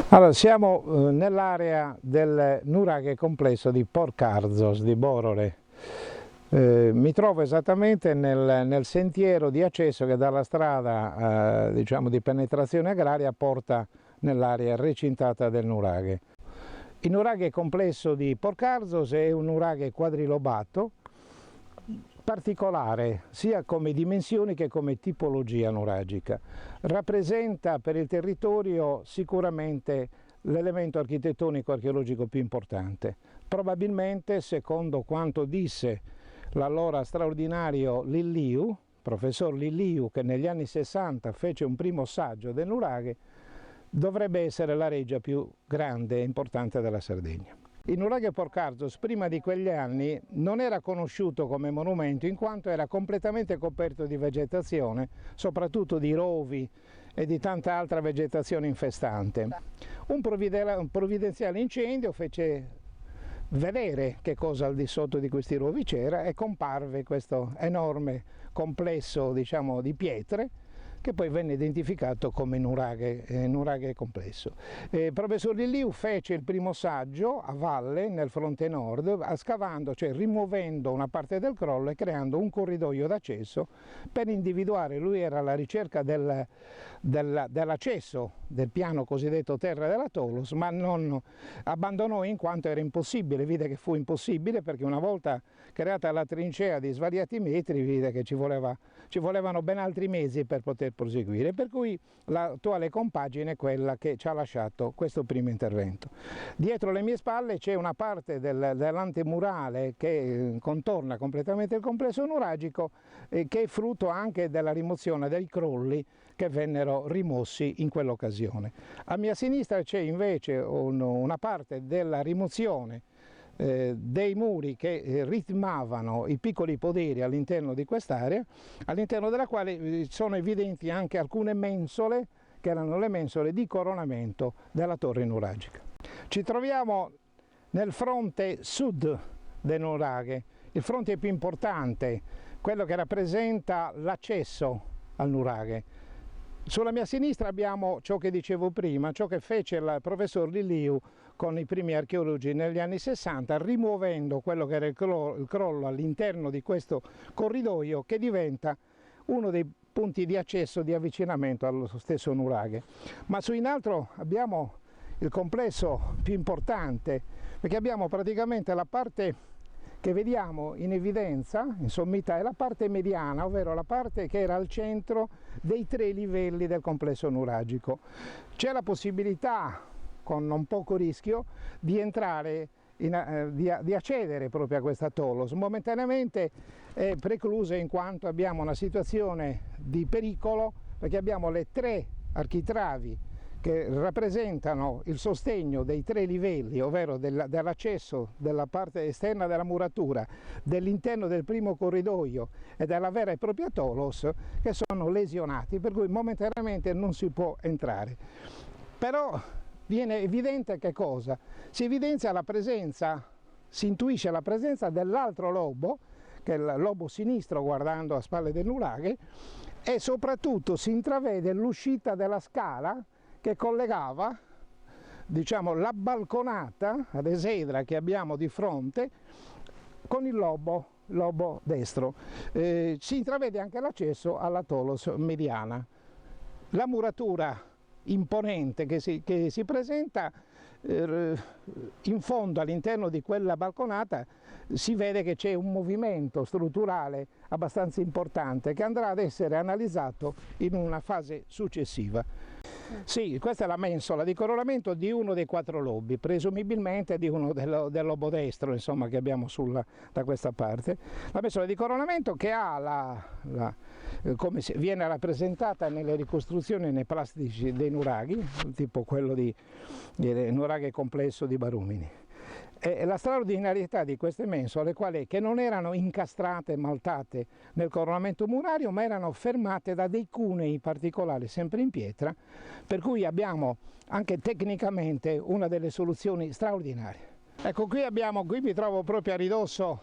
Allora, siamo nell'area del nuraghe complesso di Porcarzos di Borore. Mi trovo esattamente nel sentiero di accesso che dalla strada diciamo, di penetrazione agraria porta nell'area recintata del nuraghe. Il nuraghe complesso di Porcarzos è un nuraghe quadrilobato, particolare sia come dimensioni che come tipologia nuragica. Rappresenta per il territorio sicuramente l'elemento architettonico archeologico più importante. Probabilmente, secondo quanto disse l'allora straordinario Lilliu, professor Lilliu, che negli anni 60 fece un primo saggio del nuraghe, dovrebbe essere la reggia più grande e importante della Sardegna. Il nuraghe Porcarzos prima di quegli anni non era conosciuto come monumento in quanto era completamente coperto di vegetazione, soprattutto di rovi e di tanta altra vegetazione infestante. Un provvidenziale incendio fece vedere che cosa al di sotto di questi rovi c'era e comparve questo enorme complesso, diciamo, di pietre che poi venne identificato come nuraghe complesso. Il professor Lilliu fece il primo saggio a valle nel fronte nord, scavando, cioè rimuovendo una parte del crollo e creando un corridoio d'accesso per individuare, lui era alla ricerca dell'accesso del piano cosiddetto terra della Tolos, ma non abbandonò in quanto era impossibile, vide che fu impossibile perché una volta creata la trincea di svariati metri, vide che ci volevano ben altri mesi per poter proseguire, per cui l'attuale compagine è quella che ci ha lasciato questo primo intervento. Dietro le mie spalle c'è una parte dell'antemurale che contorna completamente il complesso nuragico che è frutto anche della rimozione dei crolli che vennero rimossi in quell'occasione. A mia sinistra c'è invece una parte della rimozione dei muri che ritmavano i piccoli poderi all'interno di quest'area, all'interno della quale sono evidenti anche alcune mensole che erano le mensole di coronamento della torre nuragica. Ci troviamo nel fronte sud del nuraghe, il fronte più importante, quello che rappresenta l'accesso al nuraghe. Sulla mia sinistra abbiamo ciò che dicevo prima, ciò che fece il professor Lilliu con i primi archeologi negli anni 60, rimuovendo quello che era il crollo all'interno di questo corridoio che diventa uno dei punti di accesso di avvicinamento allo stesso nuraghe. Ma su in alto abbiamo il complesso più importante, perché abbiamo praticamente la parte che vediamo in evidenza, in sommità, è la parte mediana, ovvero la parte che era al centro dei 3 livelli del complesso nuragico. C'è la possibilità, con non poco rischio, di entrare, di accedere proprio a questa Tolos. Momentaneamente è preclusa in quanto abbiamo una situazione di pericolo, perché abbiamo le 3 architravi che rappresentano il sostegno dei 3 livelli, ovvero dell'accesso della parte esterna della muratura, dell'interno del primo corridoio e della vera e propria Tolos, che sono lesionati, per cui momentaneamente non si può entrare. Però viene evidente che cosa? Si evidenzia la presenza, si intuisce la presenza dell'altro lobo, che è il lobo sinistro guardando a spalle del nuraghe, e soprattutto si intravede l'uscita della scala che collegava, diciamo, la balconata ad esedra che abbiamo di fronte con il lobo destro. Si intravede anche l'accesso alla Tolos mediana. La muratura imponente che si presenta in fondo all'interno di quella balconata, si vede che c'è un movimento strutturale abbastanza importante che andrà ad essere analizzato in una fase successiva. Sì, questa è la mensola di coronamento di uno dei 4 lobi, presumibilmente di uno del lobo destro, insomma, che abbiamo da questa parte. La mensola di coronamento che ha come viene rappresentata nelle ricostruzioni nei plastici dei nuraghi, tipo quello di nuraghe complesso di Barumini. E la straordinarietà di queste mensole che non erano incastrate e maltate nel coronamento murario, ma erano fermate da dei cunei particolari sempre in pietra, per cui abbiamo anche tecnicamente una delle soluzioni straordinarie. Ecco, qui mi trovo proprio a ridosso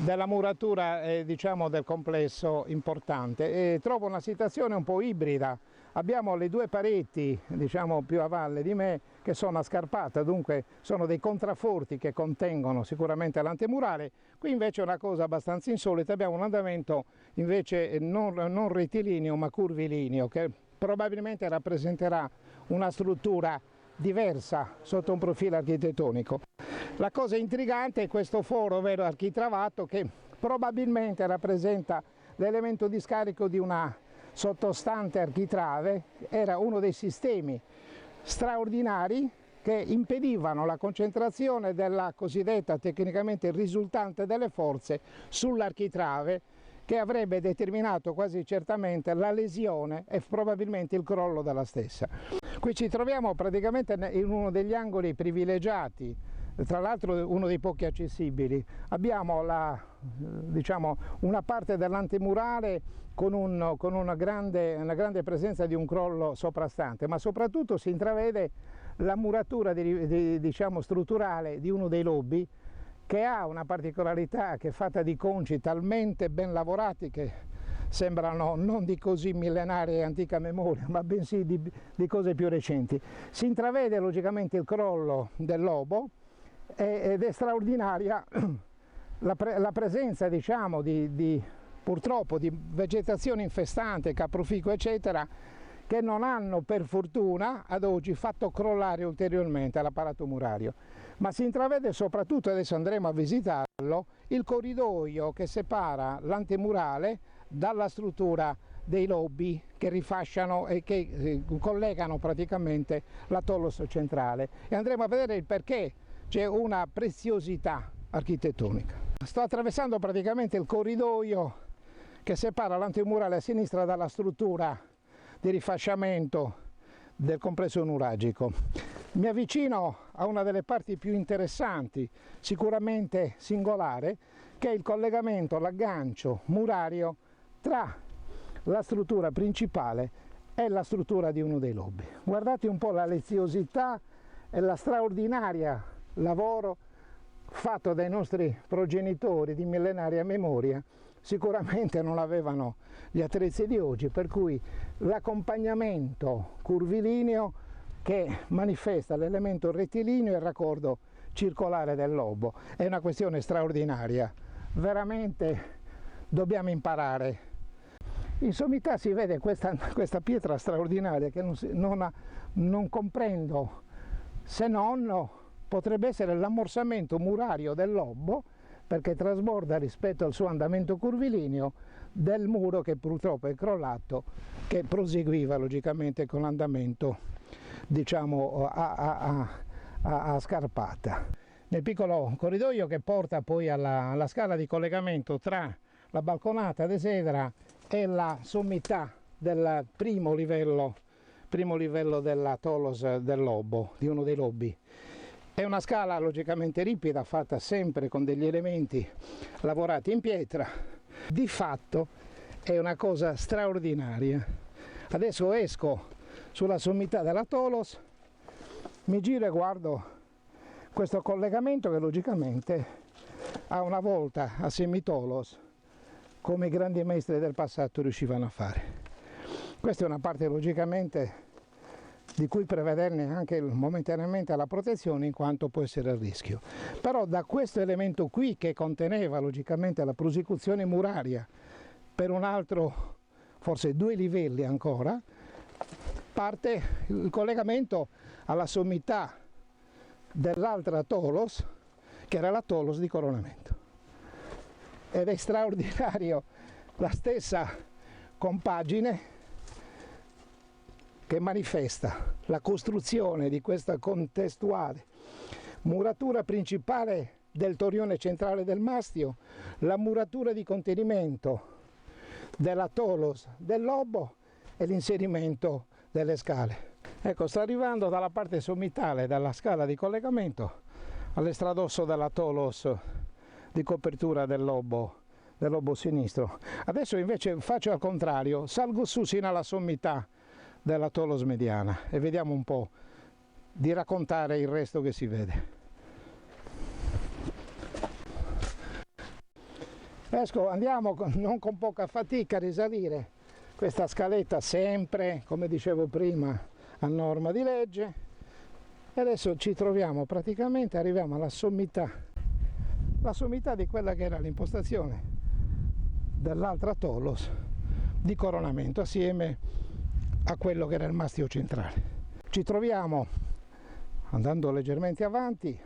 della muratura diciamo del complesso importante e trovo una situazione un po' ibrida abbiamo le due pareti, diciamo più a valle di me, che sono a scarpata, dunque sono dei contraforti che contengono sicuramente l'antemurale. Qui invece è una cosa abbastanza insolita, abbiamo un andamento invece non rettilineo ma curvilineo, che probabilmente rappresenterà una struttura diversa sotto un profilo architettonico. La cosa intrigante è questo foro vero architravato che probabilmente rappresenta l'elemento di scarico di una sottostante architrave, era uno dei sistemi straordinari che impedivano la concentrazione della cosiddetta tecnicamente risultante delle forze sull'architrave, che avrebbe determinato quasi certamente la lesione e probabilmente il crollo della stessa. Qui ci troviamo praticamente in uno degli angoli privilegiati, tra l'altro uno dei pochi accessibili. Abbiamo una parte dell'antemurale con una grande presenza di un crollo soprastante, ma soprattutto si intravede la muratura strutturale di uno dei lobby, che ha una particolarità, che è fatta di conci talmente ben lavorati che sembrano non di così millenaria e antica memoria, ma bensì di cose più recenti. Si intravede logicamente il crollo del lobo ed è straordinaria la presenza, diciamo, purtroppo di vegetazione infestante, caprofico eccetera, che non hanno per fortuna ad oggi fatto crollare ulteriormente l'apparato murario. Ma si intravede soprattutto, adesso andremo a visitarlo, il corridoio che separa l'antemurale dalla struttura dei lobby che rifasciano e che collegano praticamente la Tolos centrale, e andremo a vedere il perché c'è una preziosità architettonica. Sto attraversando praticamente il corridoio che separa l'antemurale a sinistra dalla struttura di rifasciamento del complesso nuragico. Mi avvicino a una delle parti più interessanti, sicuramente singolare, che è il collegamento, l'aggancio murario tra la struttura principale e la struttura di uno dei lobby. Guardate un po' la leziosità e la straordinaria lavoro fatto dai nostri progenitori di millenaria memoria. Sicuramente non avevano gli attrezzi di oggi, per cui l'accompagnamento curvilineo che manifesta l'elemento rettilineo e il raccordo circolare del lobo è una questione straordinaria, veramente dobbiamo imparare. In sommità si vede questa pietra straordinaria che non comprendo, se non potrebbe essere l'ammorsamento murario del lobo, perché trasborda rispetto al suo andamento curvilineo del muro che purtroppo è crollato, che proseguiva logicamente con l'andamento, diciamo, a scarpata. Nel piccolo corridoio che porta poi alla scala di collegamento tra la balconata desedra e la sommità del primo livello della Tolos del lobo, di uno dei lobby. È una scala logicamente ripida, fatta sempre con degli elementi lavorati in pietra. Di fatto è una cosa straordinaria. Adesso esco sulla sommità della Tolos, mi giro e guardo questo collegamento che logicamente ha una volta a semitolos, come i grandi maestri del passato riuscivano a fare. Questa è una parte logicamente di cui prevederne anche momentaneamente la protezione, in quanto può essere a rischio. Però da questo elemento qui, che conteneva logicamente la prosecuzione muraria per un altro, forse 2 livelli ancora, parte il collegamento alla sommità dell'altra Tolos, che era la Tolos di coronamento. Ed è straordinario la stessa compagine che manifesta la costruzione di questa contestuale muratura principale del torrione centrale del mastio, la muratura di contenimento della Tolos del lobo e l'inserimento delle scale. Ecco, sto arrivando dalla parte sommitale della scala di collegamento all'estradosso della Tolos di copertura del lobo sinistro. Adesso invece faccio al contrario, salgo su sino alla sommità della Tolos mediana e vediamo un po' di raccontare il resto che si vede. Andiamo non con poca fatica a risalire Questa scaletta sempre, come dicevo prima, a norma di legge. E adesso ci troviamo praticamente, arriviamo alla sommità, la sommità di quella che era l'impostazione dell'altra Tolos di coronamento assieme a quello che era il mastio centrale. Ci troviamo, andando leggermente avanti,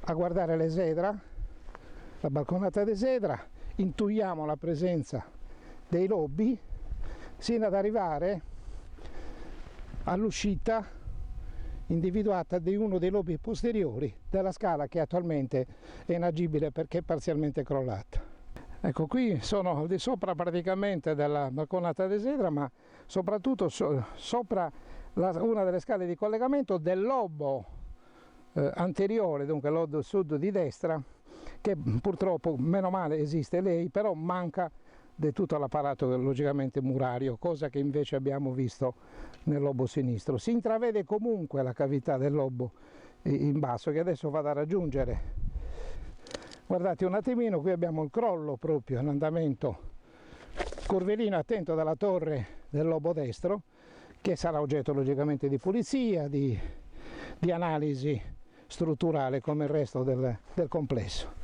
a guardare l'Esedra, la balconata d'Esedra, intuiamo la presenza dei lobby sino ad arrivare all'uscita individuata di uno dei lobby posteriori della scala che attualmente è inagibile perché è parzialmente crollata. Ecco, qui sono al di sopra praticamente della balconata d'Esedra, ma soprattutto sopra una delle scale di collegamento del lobo anteriore, dunque lobo sud di destra, che purtroppo, meno male, esiste lei, però manca di tutto l'apparato logicamente murario, cosa che invece abbiamo visto nel lobo sinistro. Si intravede comunque la cavità del lobo in basso, che adesso vado a raggiungere. Guardate un attimino, qui abbiamo il crollo proprio, l'andamento curvilino attento dalla torre del lobo destro, che sarà oggetto logicamente di pulizia, di analisi strutturale come il resto del complesso.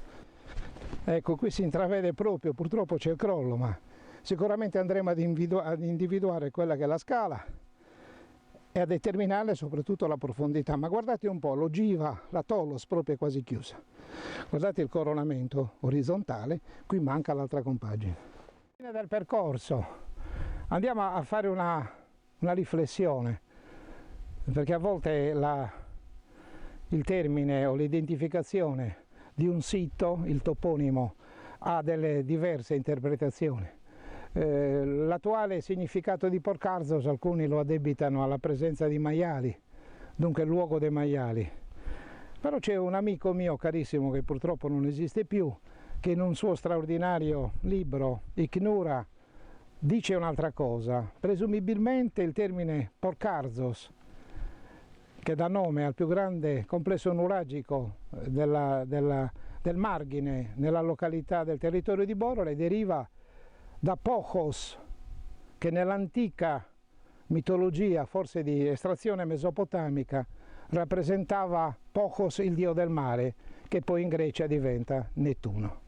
Ecco, qui si intravede proprio, purtroppo c'è il crollo, ma sicuramente andremo ad individuare quella che è la scala e a determinare soprattutto la profondità. Ma guardate un po', l'ogiva, la Tolos proprio è quasi chiusa. Guardate il coronamento orizzontale, qui manca l'altra compagine. Fine del percorso, andiamo a fare una riflessione, perché a volte il termine o l'identificazione di un sito, il toponimo, ha delle diverse interpretazioni. L'attuale significato di Porcarzos alcuni lo addebitano alla presenza di maiali, dunque il luogo dei maiali. Però c'è un amico mio carissimo che purtroppo non esiste più, che in un suo straordinario libro, Icnura, dice un'altra cosa. Presumibilmente il termine Porcarzos, che dà nome al più grande complesso nuragico del Marghine nella località del territorio di Borole, deriva da Pochos, che nell'antica mitologia, forse di estrazione mesopotamica, rappresentava Pochos, il dio del mare, che poi in Grecia diventa Nettuno.